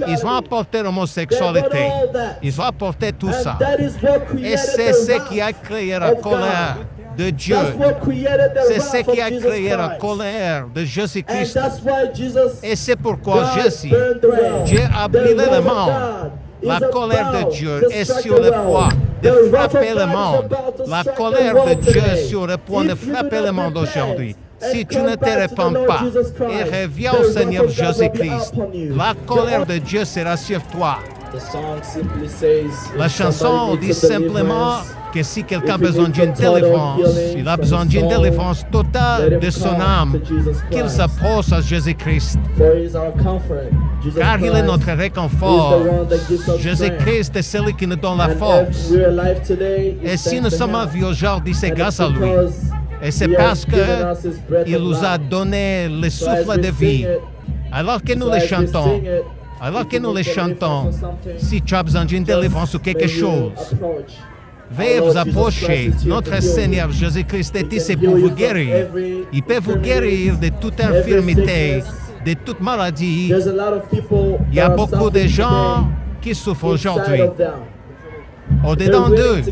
Ils ont apporté l'homosexualité. Ils ont apporté tout ça. Et c'est ce qui a créé la colère de Dieu. C'est ce qui a créé la colère de Jésus-Christ. Et c'est pourquoi Dieu a brûlé le monde. La colère de Dieu est sur le point de frapper le monde. La colère de Dieu est sur le point de frapper le monde aujourd'hui. Si tu ne te répands pas et reviens au Seigneur Jésus-Christ, la colère de Dieu sera sur toi. La chanson dit simplement que si quelqu'un a besoin d'une délivrance, il a besoin d'une délivrance totale de son âme, qu'il s'approche à Jésus-Christ. Car il est notre réconfort. Jésus-Christ est celui qui nous donne la force. Et si nous sommes en vie aujourd'hui, c'est grâce à lui. Et c'est parce qu'il nous a donné le souffle de vie. Alors que nous le chantons, si tu as besoin d'une délivrance ou quelque chose, veuillez vous approcher. Notre Seigneur Jésus-Christ est ici pour vous guérir. Il peut vous guérir de toute infirmité, de toute maladie. Il y a beaucoup de gens qui souffrent aujourd'hui. Au-dedans d'eux,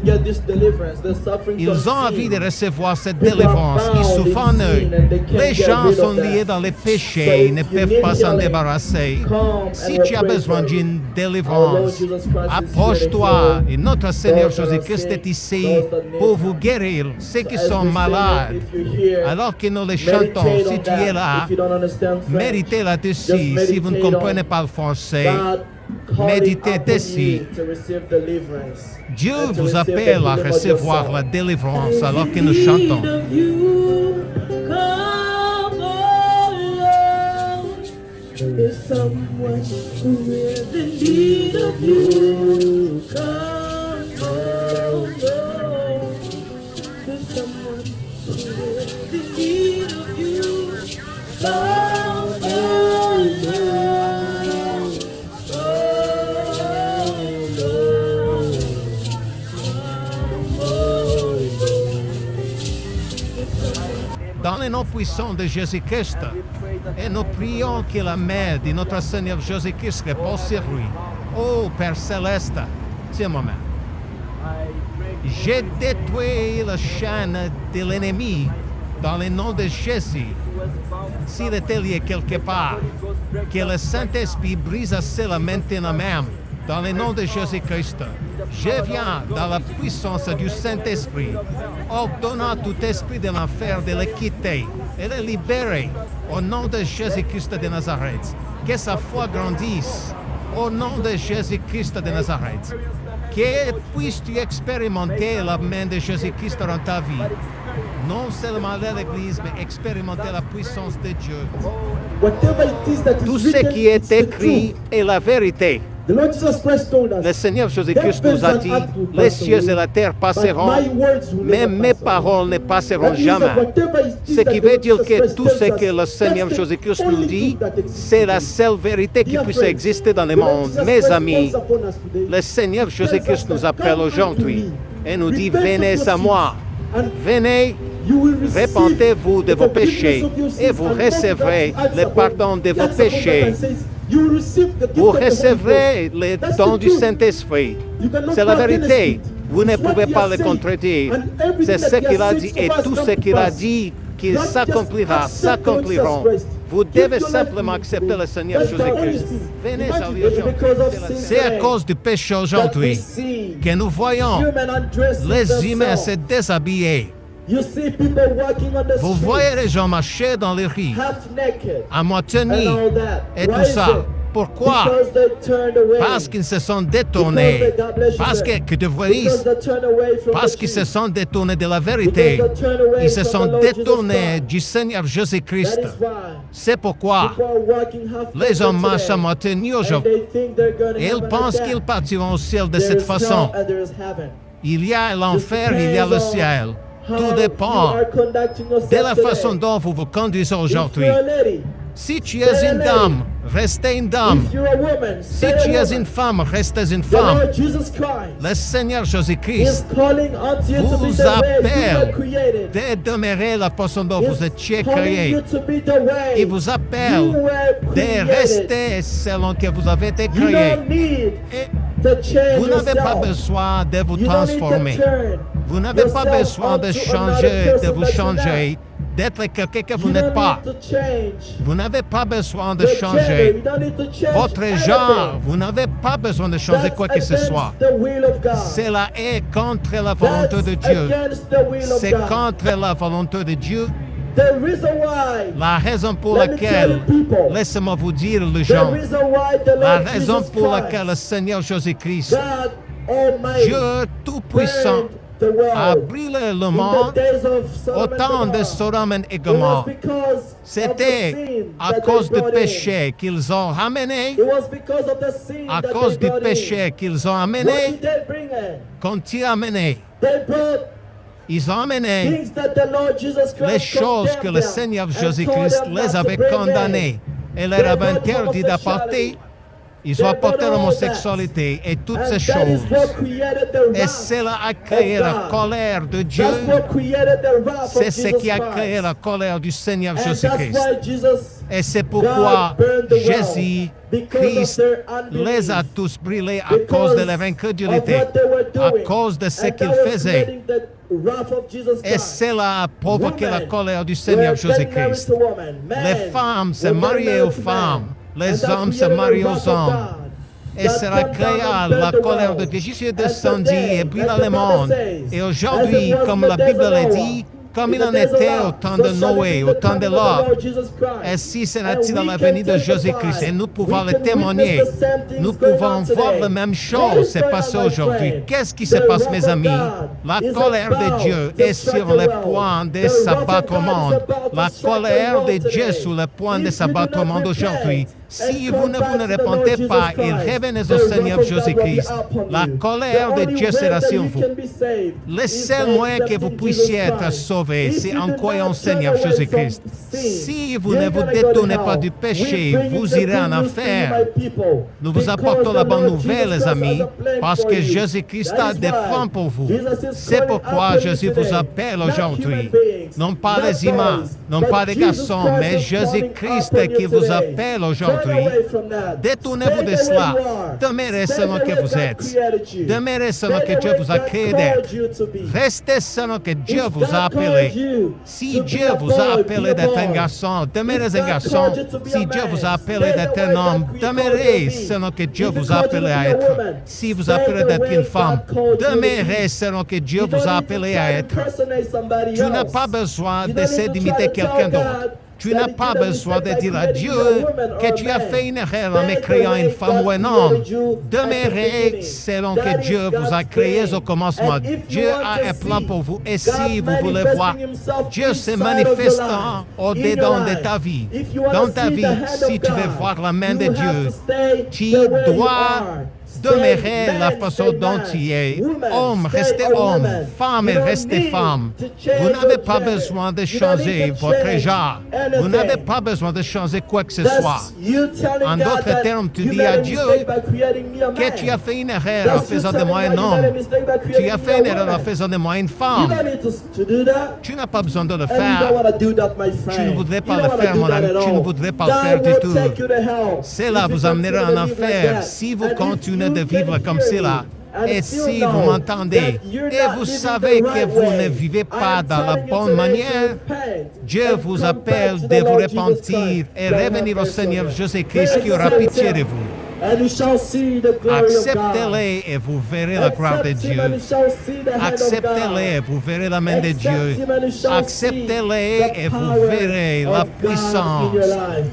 ils ont envie de recevoir cette délivrance. Ils souffrent en eux. Les gens sont liés dans les péchés. Ils ne peuvent pas s'en débarrasser. Si tu as besoin d'une délivrance, approche-toi. Et notre Seigneur Jésus-Christ est ici pour vous guérir. Ceux qui sont malades, alors que nous les chantons, si tu es là, méditez là-dessus. Si vous ne comprenez pas le français, méditez dessus. Dieu vous appelle à recevoir la délivrance alors que nous chantons. Dans le nom puissant de Jésus-Christ, et nous prions que la main de notre Seigneur Jésus-Christ repose sur lui. Oh Père Céleste, tiens-moi main. J'ai détruit la chaîne de l'ennemi dans le nom de Jésus. S'il était lié quelque part, que le Saint-Esprit brise cela maintenant même. Dans le nom de Jésus-Christ, je viens dans la puissance du Saint-Esprit, ordonnant tout esprit de l'enfer de le quitter et le libérer au nom de Jésus-Christ de Nazareth. Que sa foi grandisse au nom de Jésus-Christ de Nazareth. Que puisses-tu expérimenter la main de Jésus-Christ dans ta vie. Non seulement dans l'Église, mais expérimenter la puissance de Dieu. Tout ce qui est écrit est la vérité. Le Seigneur Jésus-Christ nous a dit, les cieux et la terre passeront, mais mes paroles ne passeront jamais. Ce qui veut dire que tout ce que le Seigneur Jésus-Christ nous dit, c'est la seule vérité qui puisse exister dans le monde. Mes amis, le Seigneur Jésus-Christ nous appelle aujourd'hui et nous dit, venez à moi, venez, répentez-vous de vos péchés et vous recevrez le pardon de vos péchés. Vous recevrez le don du Saint-Esprit. C'est la vérité. Vous ne pouvez pas le contredire. C'est ce qu'il a dit et tout ce qu'il a dit qu'il s'accomplira, s'accompliront. Vous devez simplement accepter le Seigneur Jésus-Christ. Venez à lui aujourd'hui. C'est à cause du péché aujourd'hui que nous voyons les humains se déshabiller. Vous voyez les gens marcher dans les rues, à moitié nus, et tout ça. Pourquoi? Parce qu'ils se sont détournés. Parce qu'ils se sont détournés de la vérité. Ils se sont détournés du Seigneur Jésus-Christ. C'est pourquoi les hommes marchent à moitié nus aujourd'hui. Et ils pensent qu'ils partiront au ciel de cette façon. Il y a l'enfer, il y a le ciel. Tout dépend de la façon dont vous vous conduisez aujourd'hui. Si tu es une dame, restez une dame. If you're a woman, Si stay a tu es woman. une femme, restez une The femme. Lord Jesus Christ Le Seigneur is Jésus-Christ calling unto you to be vous the way you were appelle created. de demeurer la façon dont vous He's étiez calling créé. you to be the way Il vous you appelle were de created. rester selon que vous avez été You créé. don't need Et to change vous n'avez pas yourself. besoin de vous You don't need transformer. to turn Vous n'avez pas yourself besoin de unto changer, another de person vous that you're not. changer, d'être quelqu'un que vous You n'êtes don't pas. need to change Vous n'avez pas besoin de your gender. changer You don't need to change votre anything. genre. Vous n'avez pas besoin de changer That's quoi que ce against soit. the will of God. Cela est contre la volonté That's de Dieu. against the will of C'est God. contre la volonté de Dieu. The reason why, La raison pour Let me tell laquelle, you people, laissez-moi vous dire les the gens, reason why the la Lord raison Jesus pour laquelle le Christ, Seigneur Jésus-Christ, God Almighty, Dieu Tout-Puissant, burned the world a brûlé le in monde the days of Sodom au temps and de Gomorrah. Sodome et It was Gomorrhe. because of the C'était sin à that cause they du brought in. péché qu'ils ont ramené, It was because of the sin à that cause they du brought péché in. qu'ils ont What amené, did they bring in? qu'ont-ils amené? They brought Ils ont amené things that the Lord Jesus Christ les choses que le condemned Seigneur them and Jésus-Christ told them les not to avait bring in. condamnés et leur They avait brought interdit d'apporter. Ils ont They apporté brought all l'homosexualité et toutes And ces that is choses. what created the Et wrath cela a créé of la God. colère de Dieu. That's what created the wrath of C'est ce Jesus qui a Christ. créé la colère du Seigneur And that's Jésus-Christ. why Jesus, Et c'est pourquoi God burned the world Jésus because Christ of their unbelief. les a tous brûlés à Because cause de leur of incrédulité, what they were à doing. cause de ce And qu'ils that was faisaient. creating the wrath of Jesus Et Christ. cela a provoqué la Women colère du Seigneur were getting married Jésus-Christ. to women. Men Les femmes se were getting mariaient married aux to femmes. men. Les And that hommes se created the mariaient wrath aux of hommes. God Et that cela come down créa and burned la the colère world. de Dieu. Jésus And descendit today, et brûla like le the monde. Bible says, Et as aujourd'hui, it was comme in la the days Bible of l'a Noah, dit, comme in il the en days of était au Lot, temps so de shall it Noé, be au the temps de coming of the Lot. Lord Jesus Christ. Ainsi And sera-t-il à we la can venue de testify. Jésus-Christ. Et nous pouvons We le can témoigner. witness the same things Nous going pouvons on voir today. la même What chose is s'est going on, passée my aujourd'hui. friend? Qu'est-ce qui se The passe, wrath mes of amis? God La is colère de about Dieu to est strike sur the le world. point de The wrath of s'abattre au God is monde. about to La strike the colère world de Dieu today. sur le point de If you do s'abattre au not monde aujourd'hui. repent Si and vous come ne back vous to the répondez Lord pas Jesus et Christ, revenez the au wrath Seigneur of God will be Jésus-Christ, upon la you. colère The de only Dieu way sera that sur you vous. can be saved Le is seul by moyen que vous accepting puissiez Jesus être Christ. sauvé, If c'est you en do croyant au not Seigneur turn away Jésus-Christ. from sin, Si vous you're ne vous gonna go to détournez hell. pas du We're péché, bringing vous the irez en good news to you, enfer. my people, Nous vous because apportons la the bonne Lord nouvelle, Jesus les Christ amis, has a plan parce for que you. Jésus-Christ That a is des why plans pour vous. Jesus is C'est calling pourquoi out Jésus vous today, appelle not aujourd'hui. human beings, Non pas not les humains, boys, non but pas les Jesus garçons, Christ mais is calling Jésus-Christ upon you qui vous today. appelle Turn aujourd'hui. away from that. Détournez-vous Stay de the way cela. you are. Demeurez Stay selon the que way vous God êtes. created you. Demeurez selon Stay que the Dieu way vous a God créé called d'être. you to be. Restez selon que Dieu If vous God a appelé. called you Si to be Dieu a vous a boy, appelé be a d'être un boy. garçon, demeurez If un God garçon. called you to be Si a Dieu man, vous a appelé stay the d'être way un God homme, called you to demeurez be. selon que Dieu If He vous a called you to appelé be à a être. woman, Si vous stay appelez the d'être way une femme, God called you to be. demeurez selon que Dieu You vous don't a need to appelé try à to être. impersonate somebody Tu n'as else. pas besoin You d'essayer don't need to d'imiter try to quelqu'un tell d'autre. God Tu that n'as he pas did a besoin de mistake by dire à creating Dieu you a woman or que a tu as man. fait une erreur en Stay me the créant way une femme God ou un homme. created you at the Demeurez beginning. selon That que is Dieu vous a God's créé plan. au commencement. And if you Dieu want a to un plan see pour vous. Et God si vous voulez voir manifesting himself Dieu se inside of your manifestant life, au-dedans in your de life, ta vie, if you want dans to ta see vie, the hand si of tu veux God, voir la main de you have Dieu, to stay tu the way you dois are. demeurer Stay la man, façon stay dont man. tu es. Woman, Homme, stay restez a homme. woman. Femme, You don't restez need femme. to change Vous n'avez your pas gender. besoin de You don't need changer to votre change genre. Vous anything. n'avez pas besoin de changer quoi que ce soit. That's you telling En God d'autres that termes, tu you dis made à a Dieu mistake by creating me a que tu as man. fait une erreur en That's you faisant de telling moi un God you made a homme. mistake by Tu creating as me fait a une erreur en woman. faisant de moi une You femme. don't need to do that. Tu n'as pas besoin de le And you don't faire. want to do that, my friend. Tu ne voudrais pas You le don't faire, wanna mon do that ami. at Tu ne all. voudrais pas le God faire du will tout. take you to hell Cela if you vous amènera continue en to live like enfer that. si vous And if continuez you de vivre can comme hear cela. me and Et still si vous know m'entendez that you're et not vous living savez the que right vous ne way, vivez I pas am dans la telling you bonne today to manière, repent Dieu and vous come appelle back to de the vous Lord Jesus repentir Christ. et God have revenir au mercy on Seigneur you. Jésus-Christ qui aura Accept pitié de him, vous. and you shall see the glory of God. Acceptez-les et vous verrez la gloire de Accept him Dieu. and you shall see the hand of Acceptez-les et God. vous verrez la main de Accept Dieu. him and you shall see Acceptez-les the et vous power verrez la of God in your puissance life.